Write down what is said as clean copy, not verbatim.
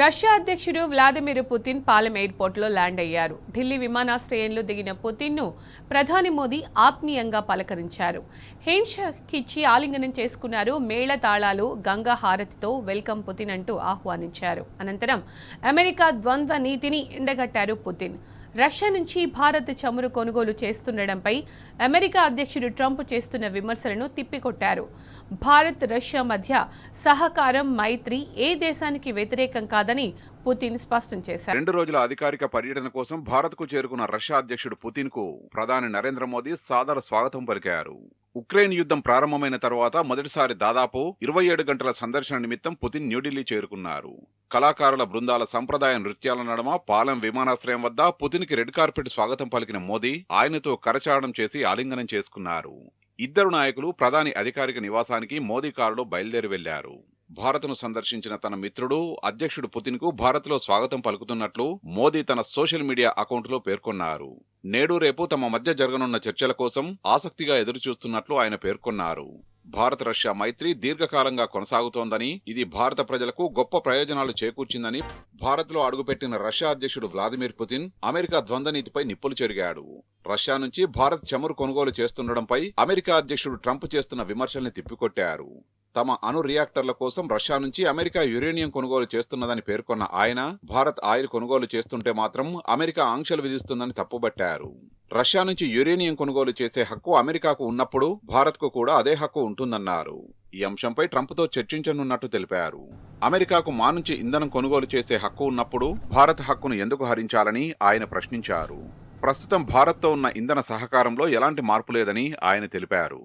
Russia అధ్యక్షుడు Vladimir Putin Palem ఎయిర్పోర్ట్లో land అయ్యారు. ఢిల్లీ విమానాశ్రయంలో దిగిన పుతిన్ను ప్రధాని మోదీ ఆత్మీయంగా పలకరించారు. హ్యాండ్షేక్ ఇచ్చి ఆలింగనం చేసుకున్నారు. మేళ తాళాలు, గంగా హారతితో వెల్కమ్ పుతిన్ అంటూ ఆహ్వానించారు. అనంతరం అమెరికా ద్వంద్వ నీతిని ఎండగట్టారు పుతిన్. రష్యా నుంచి భారత్ చమురు కొనుగోలు చేస్తుండటంపై అమెరికా అధ్యక్షుడు ట్రంప్ చేస్తున్న విమర్శలను తిప్పికొట్టారు. భారత్ రష్యా మధ్య సహకారం, మైత్రి ఏ దేశానికి వ్యతిరేకం కాదని పుతిన్ స్పష్టం చేశారు. 2 రోజుల అధికారిక పర్యటన కోసం భారత్కు చేరుకున్న రష్యా అధ్యక్షుడు పుతిన్కు ప్రధాని నరేంద్ర మోదీ సాదర స్వాగతం పలికారు. ఉక్రెయిన్ యుద్ధం ప్రారంభమైన తర్వాత మొదటిసారి దాదాపు 27 గంటల సందర్శన నిమిత్తం పుతిన్ న్యూఢిల్లీ చేరుకున్నారు. కళాకారుల బృందాల సంప్రదాయ నృత్యాల నడుమ పాలెం విమానాశ్రయం వద్ద పుతిన్కి రెడ్ కార్పెట్ స్వాగతం పలికిన మోదీ ఆయనతో కరచాలనం చేసి ఆలింగనం చేసుకున్నారు. ఇద్దరు నాయకులు ప్రధాని అధికారిక నివాసానికి మోదీ కారులో బయలుదేరి వెళ్లారు. భారత్ను సందర్శించిన తన మిత్రుడు అధ్యక్షుడు పుతిన్కు భారత్లో స్వాగతం పలుకుతున్నట్లు మోదీ తన సోషల్ మీడియా అకౌంట్లో పేర్కొన్నారు. నేడు రేపు తమ మధ్య జరగనున్న చర్చల కోసం ఆసక్తిగా ఎదురుచూస్తున్నట్లు ఆయన పేర్కొన్నారు. భారత్ రష్యా మైత్రి దీర్ఘకాలంగా కొనసాగుతోందని, ఇది భారత ప్రజలకు గొప్ప ప్రయోజనాలు చేకూర్చిందని భారత్లో అడుగుపెట్టిన రష్యా అధ్యక్షుడు వ్లాదిమిర్ పుతిన్ అమెరికా ద్వంద్వ నీతిపై నిప్పులు చెరిగాడు. రష్యా నుంచి భారత్ చమురు కొనుగోలు చేస్తుండటంపై అమెరికా అధ్యక్షుడు ట్రంప్ చేస్తున్న విమర్శల్ని తిప్పికొట్టారు. తమ అణు రియాక్టర్ల కోసం రష్యా నుంచి అమెరికా యురేనియం కొనుగోలు చేస్తున్నదని పేర్కొన్న ఆయన, భారత్ ఆయిల్ కొనుగోలు చేస్తుంటే మాత్రం అమెరికా ఆంక్షలు విధిస్తుందని తప్పుబట్టారు. రష్యా నుంచి యురేనియం కొనుగోలు చేసే హక్కు అమెరికాకు ఉన్నప్పుడు భారత్కు కూడా అదే హక్కు ఉంటుందన్నారు. ఈ అంశంపై ట్రంప్తో చర్చించనున్నట్టు తెలిపారు. అమెరికాకు మా నుంచి ఇంధనం కొనుగోలు చేసే హక్కు ఉన్నప్పుడు భారత్ హక్కును ఎందుకు హరించాలని ఆయన ప్రశ్నించారు. ప్రస్తుతం భారత్తో ఉన్న ఇంధన సహకారంలో ఎలాంటి మార్పు లేదని ఆయన తెలిపారు.